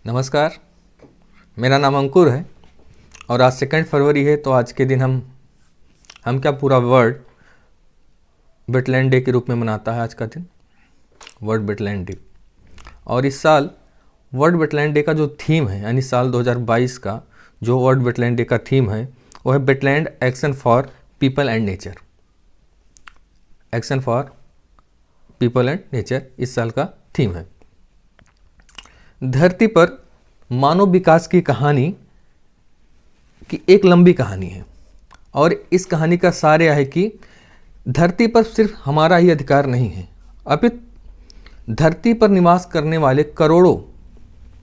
नमस्कार, मेरा नाम अंकुर है और आज 2 फरवरी है। तो आज के दिन हम क्या पूरा वर्ल्ड वेटलैंड डे के रूप में मनाता है। आज का दिन वर्ल्ड वेटलैंड डे, और इस साल वर्ल्ड वेटलैंड डे का जो थीम है, यानी साल 2022 का जो वर्ल्ड वेटलैंड डे का थीम है वो है wetland action for people and nature. Action for people and nature इस साल का थीम है। धरती पर मानव विकास की कहानी की एक लंबी कहानी है, और इस कहानी का सार यह है कि धरती पर सिर्फ हमारा ही अधिकार नहीं है, अपितु धरती पर निवास करने वाले करोड़ों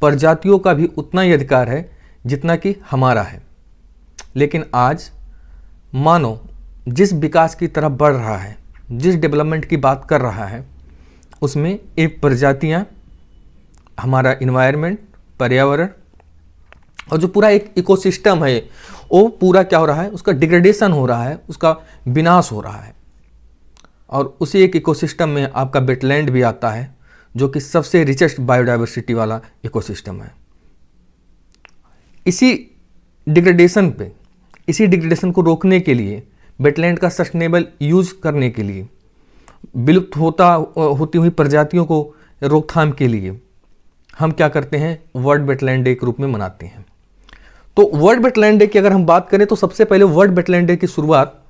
प्रजातियों का भी उतना ही अधिकार है जितना कि हमारा है। लेकिन आज मानव जिस विकास की तरफ बढ़ रहा है, जिस डेवलपमेंट की बात कर रहा है, उसमें एक प्रजातियां, हमारा इन्वायरमेंट, पर्यावरण और जो पूरा एक इकोसिस्टम है वो पूरा क्या हो रहा है, उसका डिग्रेडेशन हो रहा है, उसका विनाश हो रहा है। और उसी एक इकोसिस्टम में आपका वेटलैंड भी आता है, जो कि सबसे रिचेस्ट बायोडाइवर्सिटी वाला इकोसिस्टम है। इसी डिग्रेडेशन को रोकने के लिए, वेटलैंड का सस्टेनेबल यूज करने के लिए, विलुप्त होती हुई प्रजातियों को रोकथाम के लिए हम क्या करते हैं, वर्ल्ड वेटलैंड डे के रूप में मनाते हैं। तो वर्ल्ड वेटलैंड डे की अगर हम बात करें तो सबसे पहले वर्ल्ड वेटलैंड डे की शुरुआत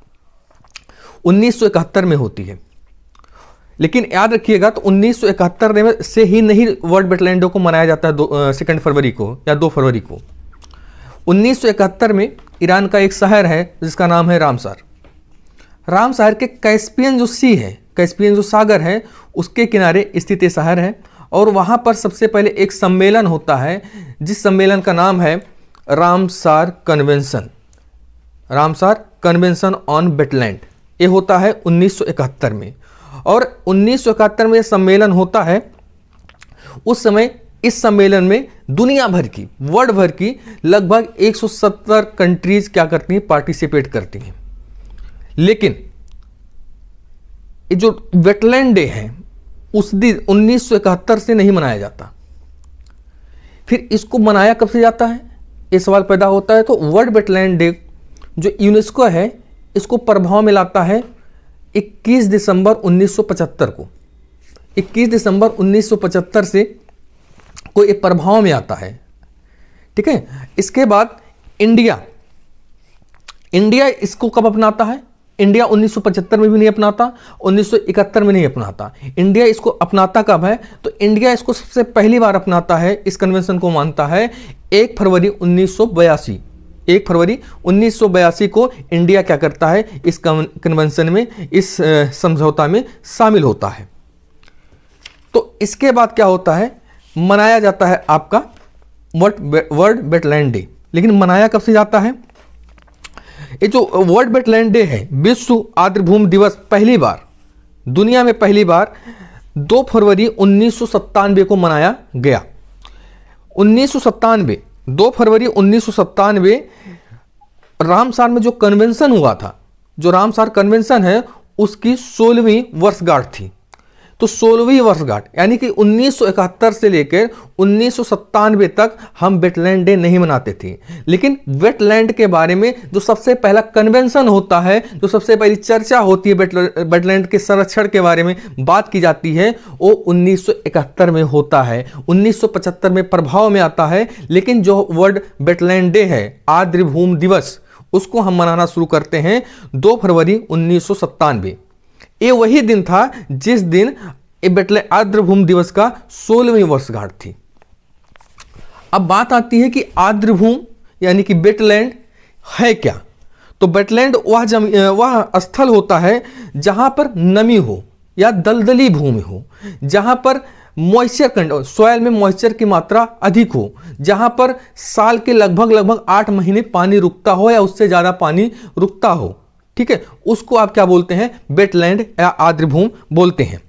1971 में होती है। लेकिन याद रखिएगा, तो 1971 में से ही नहीं वर्ल्ड वेटलैंड डे को मनाया जाता है 2 फरवरी को या 2 फरवरी को। 1971 में ईरान का एक शहर है जिसका नाम है रामसार। रामसार के कैस्पियन जो सी है, कैस्पियन जो सागर है, उसके किनारे स्थित ये शहर है। और वहाँ पर सबसे पहले एक सम्मेलन होता है, जिस सम्मेलन का नाम है Ramsar convention. Ramsar convention on wetland, ये होता है 1971 में। और 1971 में सम्मेलन होता है। उस समय इस सम्मेलन में दुनिया भर की, वर्ल्ड भर की लगभग 170 कंट्रीज क्या करती हैं, पार्टिसिपेट करती हैं। लेकिन ये जो वेटलैंड डे है उस दिन 1971 से नहीं मनाया जाता। फिर इसको मनाया कब से जाता है, ये सवाल पैदा होता है। तो वर्ल्ड वेटलैंड डे जो यूनेस्को है, इसको प्रभाव में लाता है 21 दिसंबर 1975 को। 21 दिसंबर 1975 से को ये प्रभाव में आता है। ठीक है। इसके बाद इंडिया इसको कब अपनाता है? इंडिया 1975 में भी नहीं अपनाता, 1971 में नहीं अपनाता। इंडिया इसको अपनाता कब है? तो इंडिया इसको सबसे पहली बार अपनाता है, इस कन्वेंशन को मानता है 1 फरवरी 1982। 1 फरवरी 1982 को इंडिया क्या करता है, इस कन्वेंशन में, इस समझौता में शामिल होता है। तो इसके बाद क्या होता है, मनाया जाता है आपका वर्ल्ड वेटलैंड डे। लेकिन मनाया कब से जाता है? ये जो वर्ल्ड वेटलैंड डे है, विश्व आर्द्रभूमि दिवस, पहली बार दुनिया में 2 फरवरी 1997 को मनाया गया। 2 फरवरी 1997 रामसार में जो कन्वेंशन हुआ था, जो रामसार कन्वेंशन है, उसकी 16वीं वर्षगांठ थी। तो 16वीं वर्षगांठ यानी कि 1971 से लेकर 1997 तक हम वेटलैंड डे नहीं मनाते थे। लेकिन वेटलैंड के बारे में जो सबसे पहला कन्वेंशन होता है, जो सबसे पहली चर्चा होती है वेटलैंड के संरक्षण के बारे में बात की जाती है, वो 1971 में होता है। 1975 में प्रभाव में आता है। लेकिन जो वर्ल्ड वेटलैंड डे है, आर्द्रभूमि दिवस, उसको हम मनाना शुरू करते हैं 2 फरवरी 1997। ये वही दिन था जिस दिन आर्द्रभूमि दिवस का 16वीं वर्षगांठ थी। अब बात आती है कि आर्द्रभूमि यानी कि वेटलैंड है क्या। तो वेटलैंड वह स्थल होता है जहां पर नमी हो या दलदली भूमि हो, जहां पर सॉइल में मॉइस्चर की मात्रा अधिक हो, जहां पर साल के लगभग 8 महीने पानी रुकता हो या उससे ज्यादा पानी रुकता हो। ठीक है, उसको आप क्या बोलते हैं, वेटलैंड या आर्द्रभूमि बोलते हैं।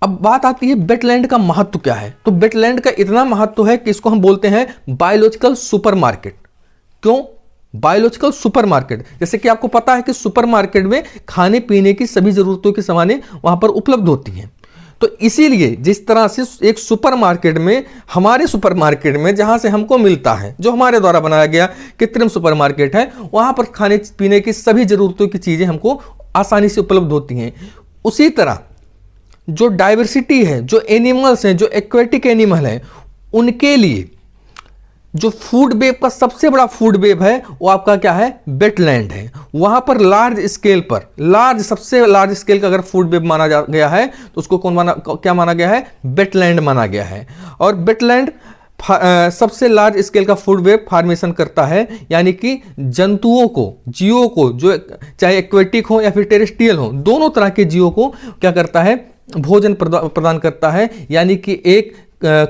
अब बात आती है वेटलैंड का महत्व क्या है। तो वेटलैंड का इतना महत्व है कि इसको हम बोलते हैं बायोलॉजिकल सुपरमार्केट। क्यों बायोलॉजिकल सुपरमार्केट? जैसे कि आपको पता है कि सुपरमार्केट में खाने पीने की सभी जरूरतों की सामानें वहां पर उपलब्ध होती हैं। तो इसीलिए जिस तरह से एक सुपरमार्केट में, हमारे सुपरमार्केट में जहां से हमको मिलता है, जो हमारे द्वारा बनाया गया कृत्रिम सुपरमार्केट है, वहां पर खाने पीने की सभी जरूरतों की चीजें हमको आसानी से उपलब्ध होती हैं। उसी तरह जो डाइवर्सिटी है, जो एनिमल्स हैं, जो एक्वेटिक एनिमल हैं, उनके लिए जो फूड वेब का सबसे बड़ा फूड वेब है वो आपका क्या है, वेटलैंड है। वहां पर लार्ज स्केल पर, सबसे लार्ज स्केल का अगर फूड वेब माना गया है तो उसको क्या माना गया है, वेटलैंड माना गया है। और वेटलैंड सबसे लार्ज स्केल का फूड वेब फॉर्मेशन करता है, यानी कि जंतुओं को, जीवों को, जो चाहे एक्वेटिक हो या फिर टेरेस्ट्रियल हो, दोनों तरह के जीवों को क्या करता है, भोजन प्रदान करता है, यानी कि एक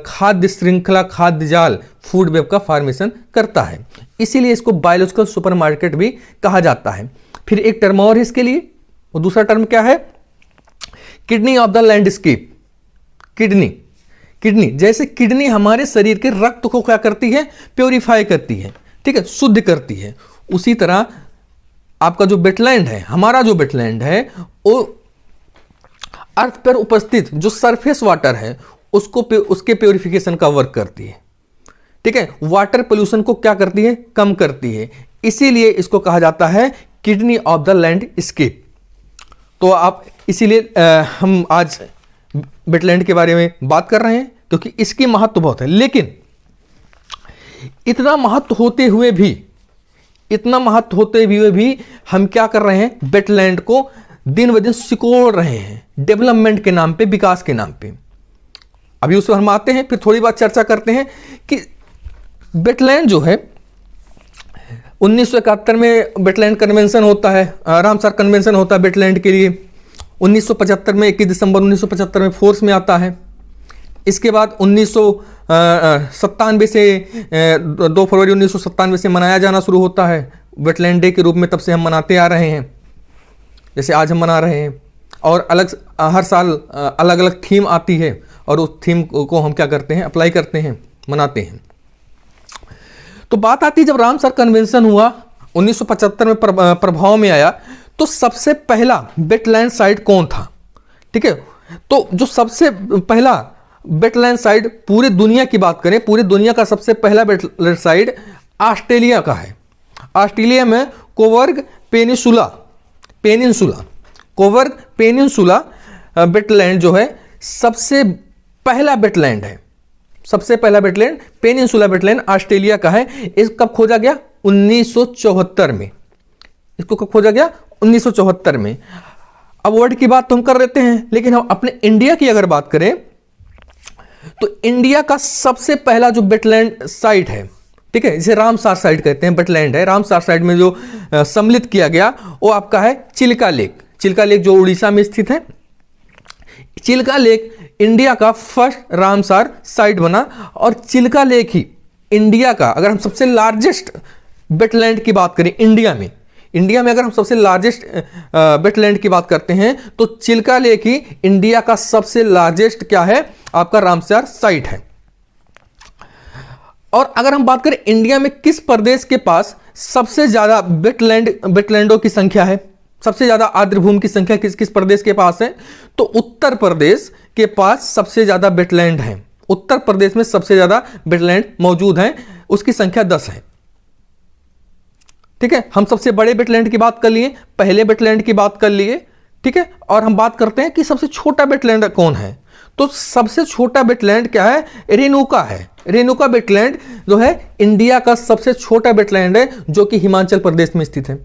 खाद्य श्रृंखला, खाद्य जाल फूड वेब का फॉर्मेशन करता है। इसीलिए इसको बायोलॉजिकल सुपरमार्केट भी कहा जाता है। फिर एक टर्म और है इसके लिए, वो दूसरा टर्म क्या है, kidney of the landscape. Kidney जैसे किडनी हमारे शरीर के रक्त को क्या करती है, प्योरीफाई करती है, ठीक है, शुद्ध करती है। उसी तरह आपका जो वेटलैंड है, हमारा जो वेटलैंड है, वो अर्थ पर उपस्थित जो सरफेस वाटर है उसके प्योरिफिकेशन का वर्क करती है, ठीक है, वाटर पोल्यूशन को क्या करती है, कम करती है। इसीलिए इसको कहा जाता है किडनी ऑफ द लैंडस्केप। तो आप इसीलिए हम आज वेटलैंड के बारे में बात कर रहे हैं, क्योंकि इसकी महत्व बहुत है। लेकिन इतना महत्व होते हुए भी हम क्या कर रहे हैं, वेटलैंड को दिन ब दिन सिकोड़ रहे हैं, डेवलपमेंट के नाम पे, विकास के नाम पे। अभी उस पर हम आते हैं, फिर थोड़ी बात चर्चा करते हैं कि वेटलैंड जो है 1971 में वेटलैंड कन्वेंशन होता है, रामसार कन्वेंशन होता है वेटलैंड के लिए। 1975 में 21 दिसंबर 1975 में फोर्स में आता है। इसके बाद 1997 से 2 फरवरी 1997 से मनाया जाना शुरू होता है वेटलैंड डे के रूप में। तब से हम मनाते आ रहे हैं, जैसे आज हम मना रहे हैं। और हर साल अलग अलग थीम आती है और उस थीम को हम क्या करते हैं, अप्लाई करते हैं, मनाते हैं। तो बात आती है जब रामसर कन्वेंशन हुआ 1975 में प्रभाव में आया, तो सबसे पहला वेटलैंड साइट कौन था, ठीक है। तो जो सबसे पहला वेटलैंड साइट पूरी दुनिया की बात करें, पूरी दुनिया का सबसे पहला वेटलैंड साइट ऑस्ट्रेलिया का है। ऑस्ट्रेलिया में कोवर्ग पेनिनसुला वेटलैंड जो है सबसे पहला वेटलैंड है। सबसे पहला वेटलैंड पेनिनसुला वेटलैंड ऑस्ट्रेलिया का है। इस कब खोजा गया, 1974 में। इसको कब खोजा गया, 1974 में। अब वर्ल्ड की बात तो हम कर लेते हैं, लेकिन हम अपने इंडिया की अगर बात करें तो इंडिया का सबसे पहला जो वेटलैंड साइट है, ठीक है, जिसे रामसार साइट कहते हैं, वेटलैंड है। रामसार साइट में जो सम्मिलित किया गया वो आपका है चिल्का लेक जो उड़ीसा में स्थित है। चिल्का लेक इंडिया का फर्स्ट रामसार साइट बना, और चिल्का लेक ही इंडिया का, अगर हम सबसे लार्जेस्ट वेटलैंड की बात करें इंडिया में अगर हम सबसे लार्जेस्ट वेटलैंड की बात करते हैं तो चिल्का लेक ही इंडिया का सबसे लार्जेस्ट क्या है, आपका रामसार साइट है। और अगर हम बात करें इंडिया में किस प्रदेश के पास सबसे ज्यादा वेटलैंडों की संख्या है, सबसे ज्यादा आर्द्रभूमि की संख्या किस प्रदेश के पास है, तो उत्तर प्रदेश के पास सबसे ज्यादा वेटलैंड है। उत्तर प्रदेश में सबसे ज्यादा वेटलैंड मौजूद हैं, उसकी संख्या 10 है, ठीक है। हम सबसे बड़े वेटलैंड की बात कर लिए, पहले वेटलैंड की बात कर लिए, ठीक है। और हम बात करते हैं कि सबसे छोटा वेटलैंड कौन है, तो सबसे छोटा वेटलैंड क्या है, रेणुका है। रेणुका वेटलैंड जो है इंडिया का सबसे छोटा वेटलैंड है, जो कि हिमाचल प्रदेश में स्थित है।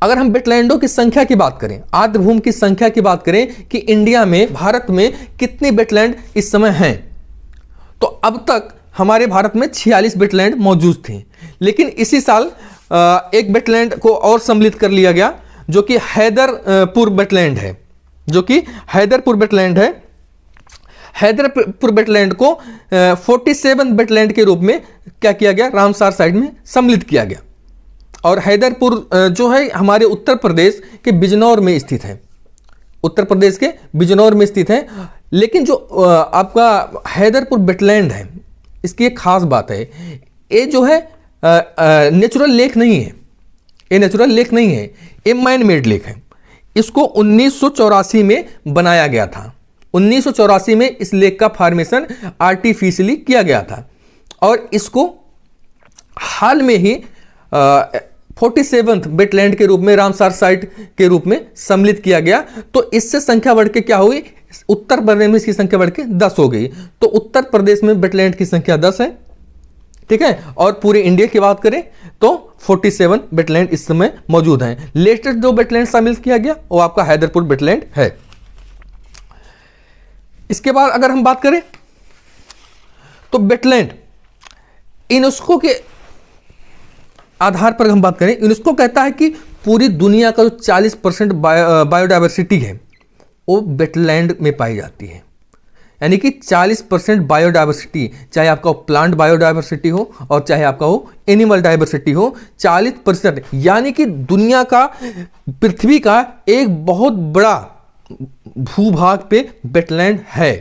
अगर हम वेटलैंडों की संख्या की बात करें, आर्द्रभूमि की संख्या की बात करें कि इंडिया में, भारत में कितनी वेटलैंड इस समय हैं, तो अब तक हमारे भारत में 46 वेटलैंड मौजूद थे। लेकिन इसी साल एक वेटलैंड को और सम्मिलित कर लिया गया, जो कि हैदरपुर वेटलैंड है। हैदरपुर वेटलैंड को 47 वेटलैंड के रूप में क्या किया गया, रामसार साइट में सम्मिलित किया गया। और हैदरपुर जो है हमारे उत्तर प्रदेश के बिजनौर में स्थित है, लेकिन जो आपका हैदरपुर वेटलैंड है, इसकी एक खास बात है, ये जो है नेचुरल लेक नहीं है, ये मैन मेड लेक है। इसको 1984 में बनाया गया था। 1984 में इस लेक का फॉर्मेशन आर्टिफिशियली किया गया था और इसको हाल में ही 47th वेटलैंड के रूप में, रामसार साइट के रूप में सम्मिलित किया गया। तो इससे संख्या बढ़ के क्या हुई, उत्तर प्रदेश में इसकी संख्या बढ़ के 10 हो गई। तो उत्तर प्रदेश में वेटलैंड की संख्या 10 है, ठीक है। और पूरे इंडिया की बात करें तो 47 वेटलैंड इस समय मौजूद हैं। लेटेस्ट जो वेटलैंड शामिल किया गया वो आपका हैदरपुर वेटलैंड है। इसके बाद अगर हम बात करें तो वेटलैंड यूनेस्को के आधार पर हम बात करें, यूनेस्को कहता है कि पूरी दुनिया का जो 40% बायोडायवर्सिटी है वो वेटलैंड में पाई जाती है। यानी कि 40% बायोडायवर्सिटी, चाहे आपका प्लांट बायोडायवर्सिटी हो और चाहे आपका वो एनिमल डायवर्सिटी हो, 40%, यानी कि दुनिया का, पृथ्वी का एक बहुत बड़ा भूभाग पे वेटलैंड है,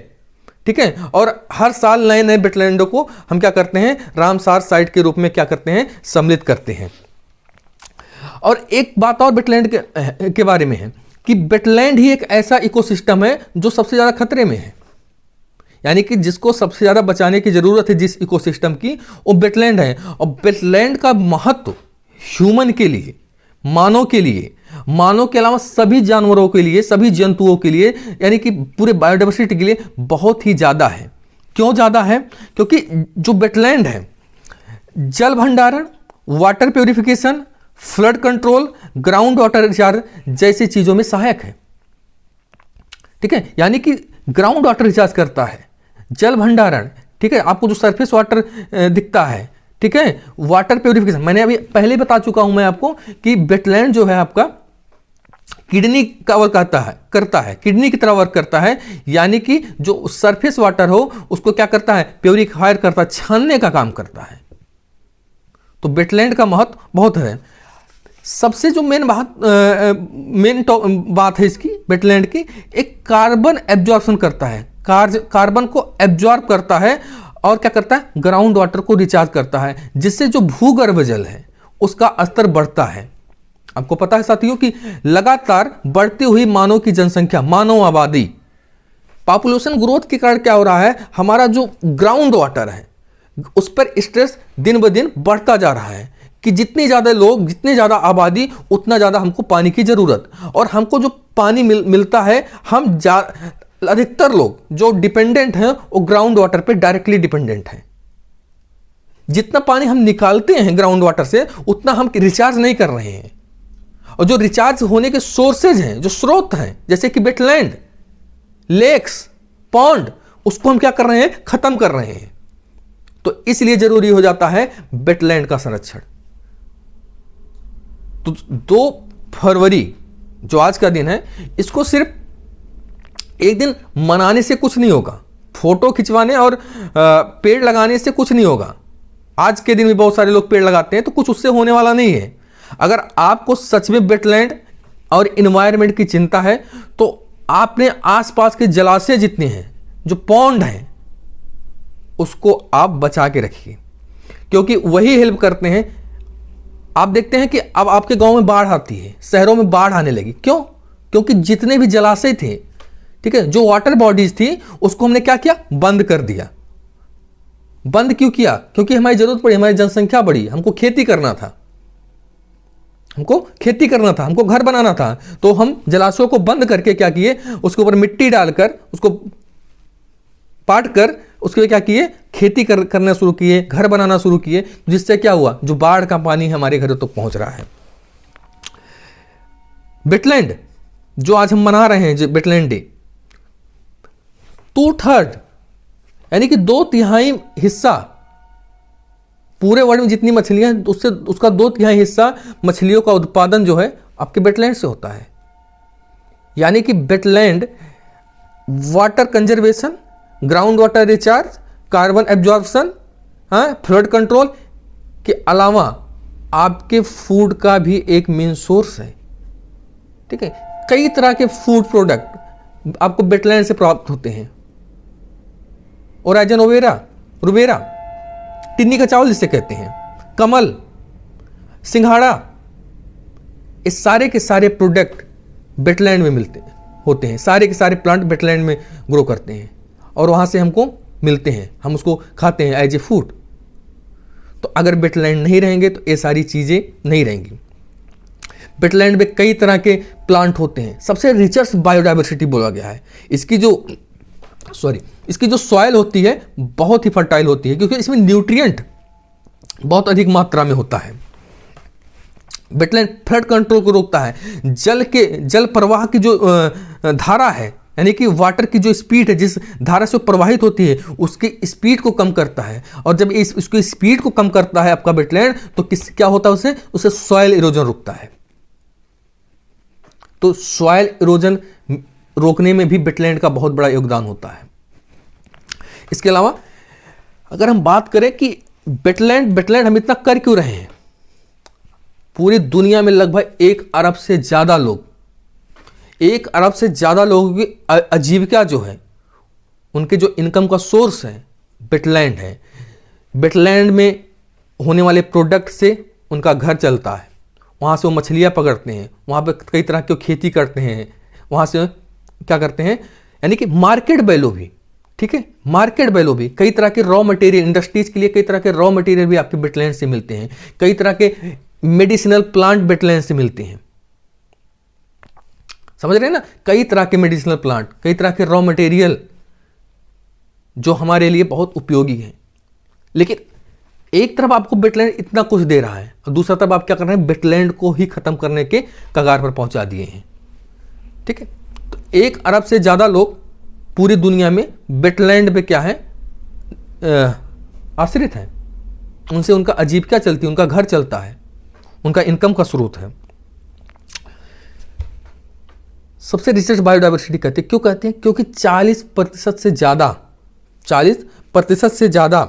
ठीक है। और हर साल नए नए वेटलैंडों को हम क्या करते हैं, रामसार साइट के रूप में क्या करते हैं, सम्मिलित करते हैं। और एक बात और वेटलैंड के बारे में है कि वेटलैंड ही एक ऐसा इकोसिस्टम है जो सबसे ज्यादा खतरे में है। यानी कि जिसको सबसे ज्यादा बचाने की जरूरत है जिस इकोसिस्टम की, वो वेटलैंड है। और वेटलैंड का महत्व ह्यूमन के लिए, मानव के लिए, मानव के अलावा सभी जानवरों के लिए, सभी जंतुओं के लिए, यानी कि पूरे बायोडायवर्सिटी के लिए बहुत ही ज्यादा है। क्यों ज्यादा है? क्योंकि जो वेटलैंड है जल भंडारण, water purification, flood control, ground water recharge जैसी चीजों में सहायक है, ठीक है। यानी कि ग्राउंड वाटर रिचार्ज करता है, जल भंडारण, ठीक है। आपको जो सरफेस वाटर दिखता है, ठीक है, वाटर प्यूरिफिकेशन, मैंने अभी पहले बता चुका हूं मैं आपको कि वेटलैंड जो है आपका किडनी का वर्क करता है, किडनी की तरह वर्क करता है। यानी कि जो सरफेस वाटर हो उसको क्या करता है, प्यूरिफायर करता है, छानने का काम करता है। तो वेटलैंड का महत्व बहुत है। सबसे जो मेन बात है इसकी, वेटलैंड की, एक कार्बन एब्जॉर्प्शन करता है, कार्बन को एब्जॉर्ब करता है और क्या करता है, ग्राउंड वाटर को रिचार्ज करता है, जिससे जो भूगर्भ जल है उसका स्तर बढ़ता है। आपको पता है साथियों कि लगातार बढ़ती हुई मानव की जनसंख्या, मानव आबादी, पॉपुलेशन ग्रोथ के कारण क्या हो रहा है, हमारा जो ग्राउंड वाटर है उस पर स्ट्रेस दिन ब दिन बढ़ता जा रहा है कि जितने ज्यादा लोग, जितने ज्यादा आबादी, उतना ज्यादा हमको पानी की जरूरत। और हमको जो पानी मिलता है, हम अधिकतर लोग जो डिपेंडेंट हैं वो ग्राउंड वाटर पे डायरेक्टली डिपेंडेंट हैं। जितना पानी हम निकालते हैं ग्राउंड वाटर से उतना हम रिचार्ज नहीं कर रहे हैं। और जो रिचार्ज होने के सोर्सेज हैं, जो स्रोत हैं, जैसे कि वेटलैंड, लेक्स, पॉन्ड, उसको हम क्या कर रहे हैं, खत्म कर रहे हैं। तो इसलिए जरूरी हो जाता है वेटलैंड का संरक्षण। तो 2 फरवरी जो आज का दिन है, इसको सिर्फ एक दिन मनाने से कुछ नहीं होगा, फोटो खिंचवाने और पेड़ लगाने से कुछ नहीं होगा। आज के दिन भी बहुत सारे लोग पेड़ लगाते हैं, तो कुछ उससे होने वाला नहीं है। अगर आपको सच में वेटलैंड और इन्वायरमेंट की चिंता है तो आपने आसपास के जलाशय जितने हैं, जो पॉन्ड हैं, उसको आप बचा के रखिए, क्योंकि वही हेल्प करते हैं। आप देखते हैं कि अब आपके गांव में बाढ़ आती है, शहरों में बाढ़ आने लगी। क्यों? क्योंकि जितने भी जलाशय थे, ठीक है, जो वाटर बॉडीज थी, उसको हमने क्या किया, बंद कर दिया। बंद क्यों किया? क्योंकि हमारी जरूरत पड़ी, हमारी जनसंख्या बढ़ी, हमको खेती करना था, हमको घर बनाना था। तो हम जलाशयों को बंद करके क्या किए, उसके ऊपर मिट्टी डालकर, उसको पाट कर, उसके क्या किए, खेती करना शुरू किए, घर बनाना शुरू किए। जिससे क्या हुआ, जो बाढ़ का पानी हमारे घरों तक पहुंच रहा है। वेटलैंड जो आज हम मना रहे हैं, वेटलैंड डे, 2/3 यानी कि 2/3 हिस्सा पूरे वर्ल्ड में जितनी मछलियां, उससे उसका 2/3 हिस्सा मछलियों का उत्पादन जो है आपके वेटलैंड से होता है। यानी कि wetland water conservation, ground water recharge, carbon absorption, flood control के अलावा आपके फूड का भी एक मेन सोर्स है, ठीक है। कई तरह के फूड प्रोडक्ट आपको वेटलैंड से प्राप्त होते हैं। ओराइजन रुबेरा, टिन्नी का चावल जिसे कहते हैं, कमल, सिंघाड़ा, इस सारे के सारे प्रोडक्ट वेटलैंड में मिलते होते हैं, सारे के सारे प्लांट वेटलैंड में ग्रो करते हैं और वहाँ से हमको मिलते हैं, हम उसको खाते हैं एज ए फूड। तो अगर वेटलैंड नहीं रहेंगे तो ये सारी चीज़ें नहीं रहेंगी। वेटलैंड में कई तरह के प्लांट होते हैं, सबसे रिचेस्ट बायोडाइवर्सिटी बोला गया है। इसकी जो सॉइल होती है बहुत ही फर्टाइल होती है, क्योंकि इसमें न्यूट्रिएंट बहुत अधिक मात्रा में होता है। वेटलैंड फ्लड कंट्रोल को रोकता है, जल प्रवाह की जो धारा है, यानी कि वाटर की जो स्पीड है, जिस धारा से प्रवाहित होती है, उसकी स्पीड को कम करता है। और जब उसकी स्पीड को कम करता है आपका वेटलैंड, तो क्या होता है, उसे सॉइल इरोजन रुकता है। तो सॉइल इरोजन रोकने में भी वेटलैंड का बहुत बड़ा योगदान होता है। इसके अलावा अगर हम बात करें कि वेटलैंड हम इतना कर क्यों रहे हैं, पूरी दुनिया में लगभग 1 अरब से ज़्यादा लोगों की आजीविका जो है, उनके जो इनकम का सोर्स है वेटलैंड है। वेटलैंड में होने वाले प्रोडक्ट से उनका घर चलता है, वहाँ से वो मछलियाँ पकड़ते हैं, वहाँ पे कई तरह की खेती करते हैं, वहाँ से क्या करते हैं, यानी कि मार्केट वैल्यू भी, ठीक है, मार्केट वैल्यू भी, कई तरह के रॉ मटेरियल, इंडस्ट्रीज के लिए कई तरह के रॉ मटेरियल भी आपके वेटलैंड से मिलते हैं, कई तरह के मेडिसिनल प्लांट वेटलैंड से मिलते हैं। समझ रहे हैं ना, कई तरह के मेडिसिनल प्लांट, कई तरह के रॉ मटेरियल जो हमारे लिए बहुत उपयोगी हैं। लेकिन एक तरफ आपको वेटलैंड इतना कुछ दे रहा है और दूसरा तरफ आप क्या कर रहे हैं, वेटलैंड को ही खत्म करने के कगार पर पहुंचा दिए हैं। ठीक है, तो 1 अरब से ज्यादा लोग पूरी दुनिया में वेटलैंड पे क्या है, आश्रित हैं, उनसे उनका आजीविका चलती है, उनका घर चलता है, उनका इनकम का स्रोत है। सबसे रिचेस्ट बायोडाइवर्सिटी कहते हैं, क्यों कहते हैं, क्योंकि 40% से ज़्यादा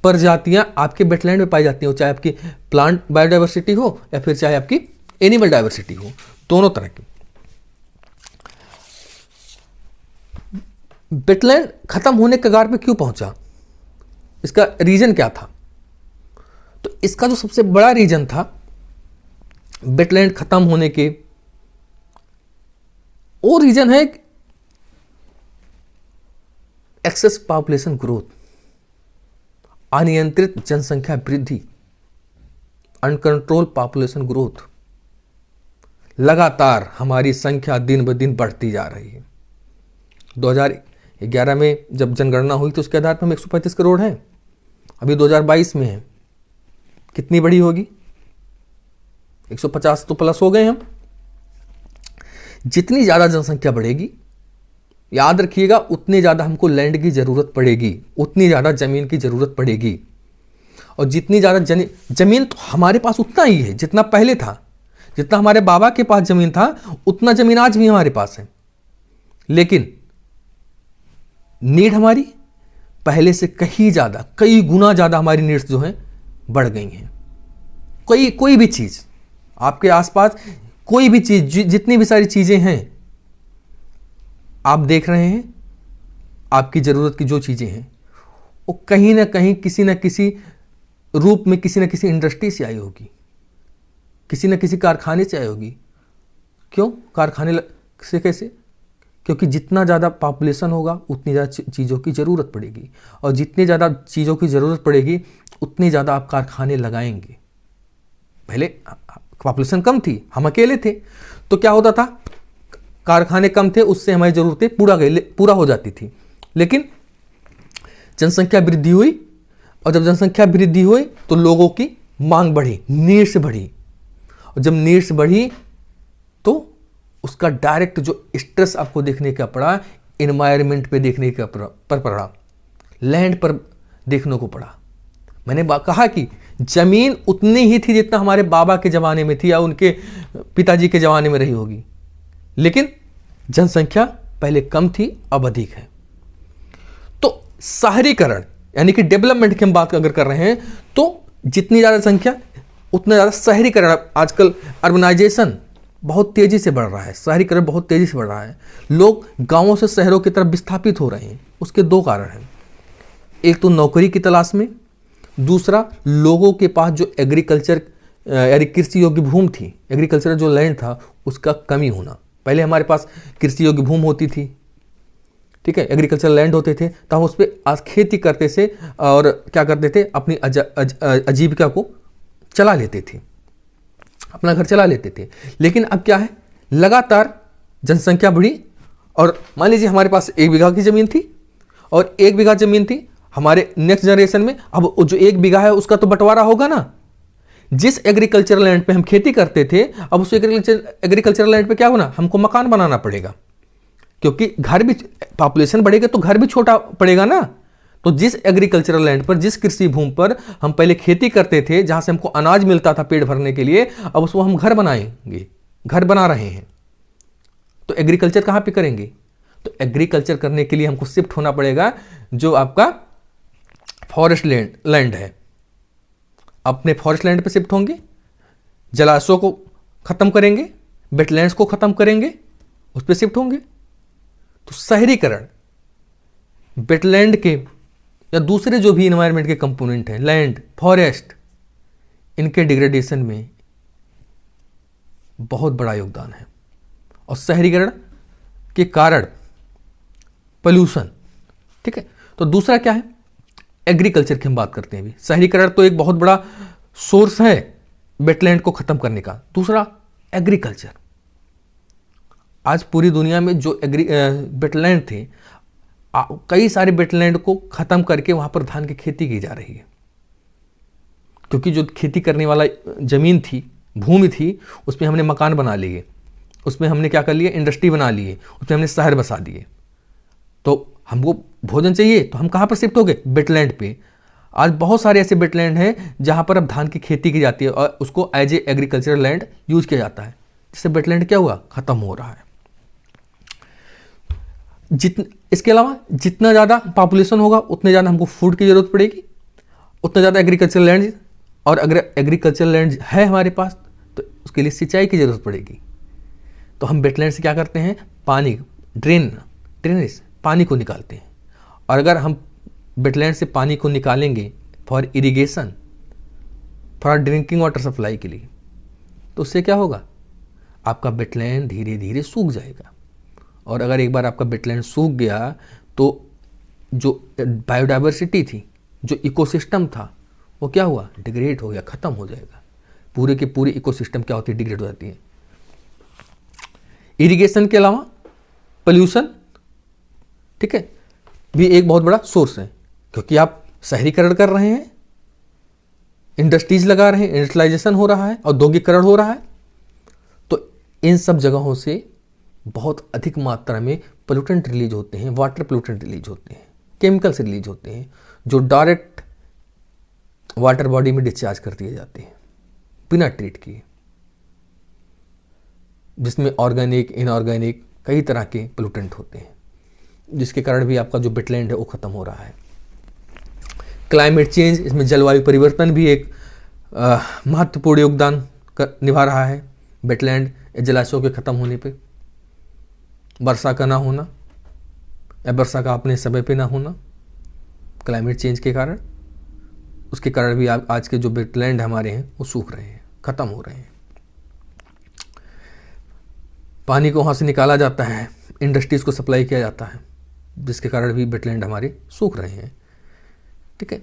प्रजातियां आपके वेटलैंड में पाई जाती हैं, चाहे आपकी प्लांट बायोडाइवर्सिटी हो या फिर चाहे आपकी एनिमल डाइवर्सिटी हो, दोनों तरह की। वेटलैंड खत्म होने के कगार पे क्यों पहुंचा, इसका रीजन क्या था? तो इसका जो सबसे बड़ा रीजन था वेटलैंड खत्म होने के, वो रीजन है एक्सेस पॉपुलेशन ग्रोथ, अनियंत्रित जनसंख्या वृद्धि, अनकंट्रोल पॉपुलेशन ग्रोथ। लगातार हमारी संख्या दिन ब दिन बढ़ती जा रही है। 2011 में जब जनगणना हुई तो उसके आधार पर हम 135 करोड़ हैं, अभी 2022 में है, कितनी बड़ी होगी? 150 तो प्लस हो गए हम। जितनी ज़्यादा जनसंख्या बढ़ेगी, याद रखिएगा, उतनी ज़्यादा हमको लैंड की ज़रूरत पड़ेगी, उतनी ज़्यादा ज़मीन की ज़रूरत पड़ेगी। और जितनी ज़्यादा ज़मीन तो हमारे पास उतना ही है जितना पहले था, जितना हमारे बाबा के पास ज़मीन था उतना ज़मीन आज भी हमारे पास है। लेकिन नीड हमारी पहले से कहीं ज़्यादा, कई गुना ज़्यादा हमारी नीड्स जो हैं बढ़ गई हैं। कोई भी चीज़ आपके आसपास, कोई भी चीज़, जितनी भी सारी चीज़ें हैं आप देख रहे हैं, आपकी ज़रूरत की जो चीज़ें हैं वो कहीं ना कहीं किसी न किसी रूप में किसी न किसी इंडस्ट्री से आई होगी, किसी न किसी कारखाने से आई होगी। क्यों कारखाने से? कैसे? क्योंकि जितना ज़्यादा पॉपुलेशन होगा उतनी ज़्यादा चीज़ों की ज़रूरत पड़ेगी, और जितनी ज़्यादा चीज़ों की ज़रूरत पड़ेगी उतनी ज़्यादा आप कारखाने लगाएंगे। पहले पॉपुलेशन कम थी, हम अकेले थे, तो क्या होता था, कारखाने कम थे, उससे हमारी ज़रूरतें पूरा हो जाती थी। लेकिन जनसंख्या वृद्धि हुई, और जब जनसंख्या वृद्धि हुई तो लोगों की मांग बढ़ी, नीड्स बढ़ी, और जब नीड्स बढ़ी तो उसका डायरेक्ट जो स्ट्रेस आपको देखने का पड़ा, एनवायरनमेंट पे देखने का पड़ा, लैंड पर देखने को पड़ा। मैंने कहा कि जमीन उतनी ही थी जितना हमारे बाबा के ज़माने में थी या उनके पिताजी के ज़माने में रही होगी, लेकिन जनसंख्या पहले कम थी, अब अधिक है। तो शहरीकरण यानी कि डेवलपमेंट की हम बात अगर कर रहे हैं, तो जितनी ज़्यादा संख्या उतना ज़्यादा शहरीकरण। आजकल अर्बनाइजेशन बहुत तेज़ी से बढ़ रहा है, शहरीकरण बहुत तेज़ी से बढ़ रहा है, लोग गांवों से शहरों की तरफ विस्थापित हो रहे हैं। उसके 2 कारण हैं, एक तो नौकरी की तलाश में, दूसरा लोगों के पास जो एग्रीकल्चर यानी कृषि योग्य भूमि थी, एग्रीकल्चर जो लैंड था, उसका कमी होना। पहले हमारे पास कृषि योग्य भूमि होती थी, ठीक है, एग्रीकल्चर लैंड होते थे, तो हम उस पर आज खेती करते थे और क्या करते थे, अपनी आजीविका को चला लेते थे, अपना घर चला लेते थे। लेकिन अब क्या है, लगातार जनसंख्या बढ़ी और मान लीजिए हमारे पास 1 बीघा की ज़मीन थी और 1 बीघा ज़मीन थी, हमारे नेक्स्ट जनरेशन में अब जो 1 बीघा है उसका तो बंटवारा होगा ना। जिस एग्रीकल्चर लैंड पे हम खेती करते थे, अब उस एग्रीकल्चर लैंड पे क्या होना, हमको मकान बनाना पड़ेगा, क्योंकि घर भी, पॉपुलेशन बढ़ेगा तो घर भी छोटा पड़ेगा ना। तो जिस एग्रीकल्चरल लैंड पर, जिस कृषि भूमि पर हम पहले खेती करते थे, जहां से हमको अनाज मिलता था पेट भरने के लिए, अब उसको हम घर बनाएंगे, घर बना रहे हैं। तो एग्रीकल्चर कहां पे करेंगे, तो एग्रीकल्चर करने के लिए हमको शिफ्ट होना पड़ेगा जो आपका फॉरेस्ट लैंड है, अपने फॉरेस्ट लैंड पे शिफ्ट होंगे, जलाशयों को खत्म करेंगे, वेटलैंड्स को खत्म करेंगे, उस पर शिफ्ट होंगे। तो शहरीकरण वेटलैंड के या दूसरे जो भी इन्वायरमेंट के कंपोनेंट हैं, लैंड, फॉरेस्ट, इनके डिग्रेडेशन में बहुत बड़ा योगदान है। और शहरीकरण के कारण पोल्यूशन, ठीक है। तो दूसरा क्या है, एग्रीकल्चर की हम बात करते हैं अभी। शहरीकरण तो एक बहुत बड़ा सोर्स है वेटलैंड को खत्म करने का। दूसरा एग्रीकल्चर, आज पूरी दुनिया में जो वेटलैंड थे, कई सारे वेटलैंड को खत्म करके वहां पर धान की खेती की जा रही है, क्योंकि जो खेती करने वाला जमीन थी, भूमि थी, उसमें हमने मकान बना लिए, उसमें हमने क्या कर लिए, इंडस्ट्री बना लिए, उसमें हमने शहर बसा दिए। तो हमको भोजन चाहिए तो हम कहाँ पर शिफ्ट हो गए, वेटलैंड पे। आज बहुत सारे ऐसे वेटलैंड हैं जहाँ पर अब धान की खेती की जाती है और उसको as a agricultural land use किया जाता है, जिससे वेटलैंड क्या हुआ, खत्म हो रहा है। इसके अलावा जितना ज़्यादा पॉपुलेशन होगा उतने ज़्यादा हमको फूड की ज़रूरत पड़ेगी, उतना ज़्यादा एग्रीकल्चरल लैंड, और अगर एग्रीकल्चरल लैंड है हमारे पास तो उसके लिए सिंचाई की ज़रूरत पड़ेगी। तो हम वेटलैंड से क्या करते हैं, पानी, ड्रेनेज, पानी को निकालते हैं। और अगर हम वेटलैंड से पानी को निकालेंगे for irrigation, for drinking water supply के लिए, तो उससे क्या होगा, आपका वेटलैंड धीरे धीरे सूख जाएगा। और अगर एक बार आपका वेटलैंड सूख गया तो जो बायोडाइवर्सिटी थी, जो इकोसिस्टम था, वो क्या हुआ, डिग्रेड हो गया, खत्म हो जाएगा। पूरे के पूरे इकोसिस्टम क्या होती है, डिग्रेड हो जाती है। इरिगेशन के अलावा पोल्यूशन, ठीक है, भी एक बहुत बड़ा सोर्स है, क्योंकि आप शहरीकरण कर रहे हैं, इंडस्ट्रीज लगा रहे हैं, इंडस्ट्रियलाइजेशन हो रहा है, औद्योगिकरण हो रहा है। तो इन सब जगहों से बहुत अधिक मात्रा में पोल्यूटेंट रिलीज होते हैं, वाटर पोल्यूटेंट रिलीज होते हैं, केमिकल्स रिलीज होते हैं, जो डायरेक्ट वाटर बॉडी में डिस्चार्ज कर दिए जाते हैं बिना ट्रीट किए, जिसमें ऑर्गेनिक, इनऑर्गेनिक कई तरह के पोल्यूटेंट होते हैं, जिसके कारण भी आपका जो वेटलैंड है वो खत्म हो रहा है। क्लाइमेट चेंज, इसमें जलवायु परिवर्तन भी एक महत्वपूर्ण योगदान निभा रहा है। वेटलैंड जलाशयों के खत्म होने पे, वर्षा का ना होना या वर्षा का अपने समय पे ना होना, क्लाइमेट चेंज के कारण, उसके कारण भी आज के जो वेटलैंड हमारे हैं वो सूख रहे हैं, खत्म हो रहे हैं। पानी को वहाँ से निकाला जाता है, इंडस्ट्रीज को सप्लाई किया जाता है, जिसके कारण भी वेटलैंड हमारे सूख रहे हैं, ठीक है।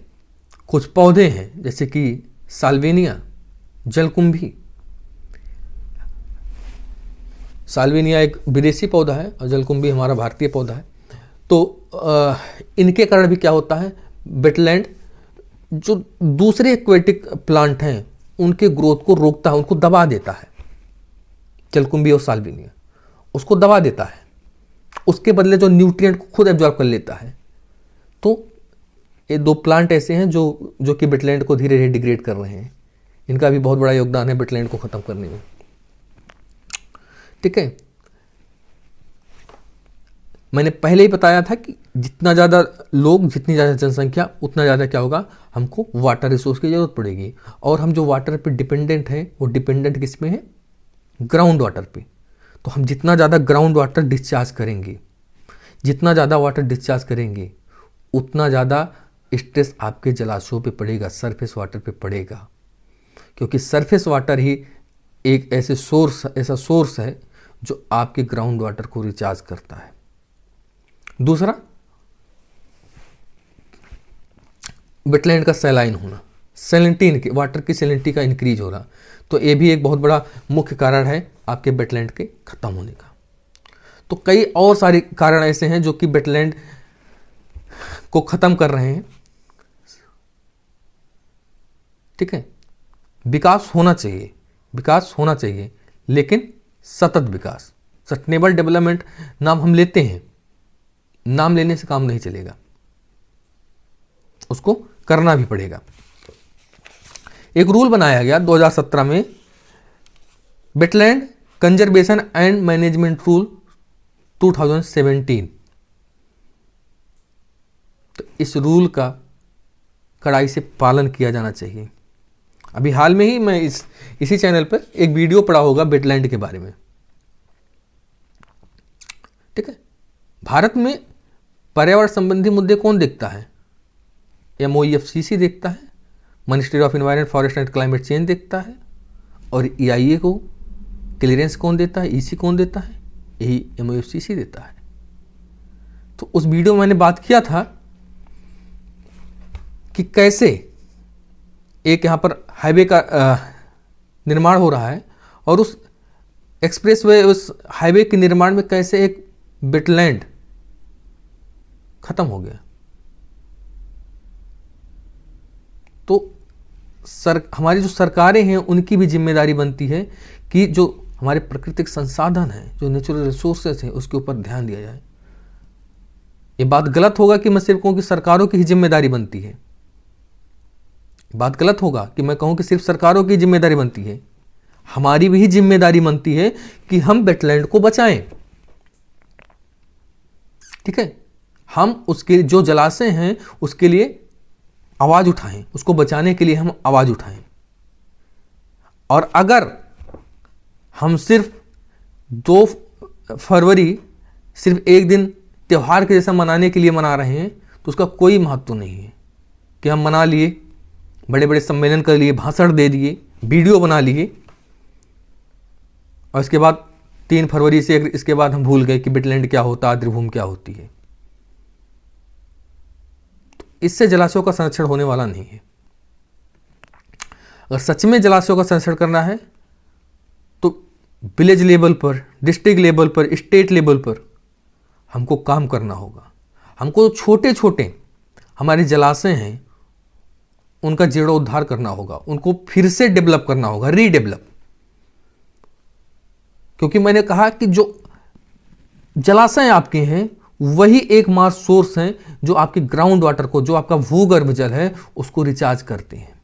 कुछ पौधे हैं जैसे कि साल्विनिया, जलकुंभी। साल्विनिया एक विदेशी पौधा है और जलकुंभी हमारा भारतीय पौधा है। तो इनके कारण भी क्या होता है, वेटलैंड जो दूसरे एक्वेटिक प्लांट हैं उनके ग्रोथ को रोकता है, उनको दबा देता है। जलकुंभी और साल्विनिया उसको दबा देता है, उसके बदले जो न्यूट्रिएंट को खुद एब्जॉर्ब कर लेता है। तो ये दो प्लांट ऐसे हैं जो कि वेटलैंड को धीरे धीरे डिग्रेड कर रहे हैं। इनका भी बहुत बड़ा योगदान है वेटलैंड को खत्म करने में, ठीक है। मैंने पहले ही बताया था कि जितना ज़्यादा लोग, जितनी ज़्यादा जनसंख्या, उतना ज़्यादा क्या होगा, हमको वाटर रिसोर्स की ज़रूरत पड़ेगी। और हम जो वाटर पे डिपेंडेंट हैं वो डिपेंडेंट किस में है, ग्राउंड वाटर पे। तो हम जितना ज़्यादा ग्राउंड वाटर डिस्चार्ज करेंगे, जितना ज़्यादा वाटर डिस्चार्ज करेंगे, उतना ज़्यादा स्ट्रेस आपके जलाशयों पे पड़ेगा, सरफेस वाटर पे पड़ेगा। क्योंकि सरफेस वाटर ही एक ऐसा सोर्स है जो आपके ग्राउंड वाटर को रिचार्ज करता है। दूसरा, वेटलैंड का सैलाइन होना, सैलिनिटी के वाटर की सैलिनिटी का इंक्रीज हो रहा, तो ये भी एक बहुत बड़ा मुख्य कारण है आपके वेटलैंड के खत्म होने का। तो कई और सारे कारण ऐसे हैं जो कि वेटलैंड को खत्म कर रहे हैं। ठीक है, विकास होना चाहिए, विकास होना चाहिए, लेकिन सतत विकास, सस्टेनेबल डेवलपमेंट नाम हम लेते हैं, नाम लेने से काम नहीं चलेगा, उसको करना भी पड़ेगा। एक रूल बनाया गया 2017 में, wetland conservation and management rule 2017। तो इस रूल का कड़ाई से पालन किया जाना चाहिए। अभी हाल में ही मैं इसी चैनल पर एक वीडियो पड़ा होगा वेटलैंड के बारे में। ठीक है, भारत में पर्यावरण संबंधी मुद्दे कौन देखता है? MOEFCC देखता है, ministry of environment, forest and climate change देखता है, और EIA को क्लियरेंस कौन देता है, EC कौन देता है? यही MOEFCC देता है। तो उस वीडियो में मैंने बात किया था कि कैसे एक यहाँ पर हाईवे का निर्माण हो रहा है, और उस एक्सप्रेसवे, उस हाईवे के निर्माण में कैसे एक वेटलैंड खत्म हो गया। तो हमारी जो सरकारें हैं उनकी भी जिम्मेदारी बनती है कि जो हमारे प्राकृतिक संसाधन हैं, जो नेचुरल रिसोर्सेज हैं, उसके ऊपर ध्यान दिया जाए। ये बात गलत होगा कि मैं सिर्फ कहूं कि सरकारों की ही जिम्मेदारी बनती है। बात गलत होगा कि मैं कहूं कि सिर्फ सरकारों की जिम्मेदारी बनती है। हमारी भी जिम्मेदारी बनती है कि हम वेटलैंड को बचाएं। ठीक है, हम उसके जो जलाशय हैं उसके लिए आवाज उठाएं, उसको बचाने के लिए हम आवाज उठाएं। और अगर हम सिर्फ 2 फरवरी सिर्फ एक दिन त्योहार के जैसा मनाने के लिए मना रहे हैं तो उसका कोई महत्व नहीं है कि हम मना लिए, बड़े बड़े सम्मेलन कर लिए, भाषण दे दिए, वीडियो बना लिए, और इसके बाद 3 फरवरी से इसके बाद हम भूल गए कि वेटलैंड क्या होता है, आर्द्रभूमि क्या होती है। तो इससे जलाशयों का संरक्षण होने वाला नहीं है। अगर सच में जलाशयों का संरक्षण करना है तो विलेज लेवल पर, डिस्ट्रिक्ट लेवल पर, स्टेट लेवल पर हमको काम करना होगा। हमको छोटे छोटे हमारे जलाशय हैं उनका जीर्णोद्धार करना होगा, उनको फिर से डेवलप करना होगा, रीडेवलप। क्योंकि मैंने कहा कि जो जलाशय आपके हैं वही एकमात्र सोर्स हैं जो आपके ग्राउंड वाटर को, जो आपका भूगर्भ जल है, उसको रिचार्ज करते हैं।